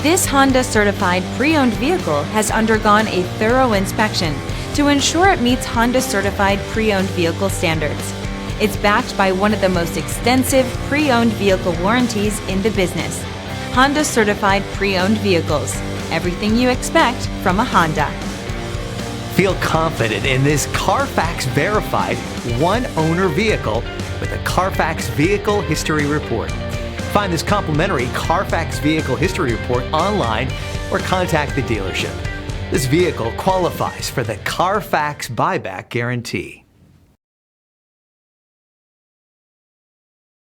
This Honda certified pre-owned vehicle has undergone a thorough inspection to ensure it meets Honda certified pre-owned vehicle standards. It's backed by one of the most extensive pre-owned vehicle warranties in the business. Honda certified pre-owned vehicles. Everything you expect from a Honda. Feel confident in this CARFAX verified one-owner vehicle with a CARFAX Vehicle History Report. Find this complimentary CARFAX Vehicle History Report online or contact the dealership. This vehicle qualifies for the CARFAX buyback guarantee.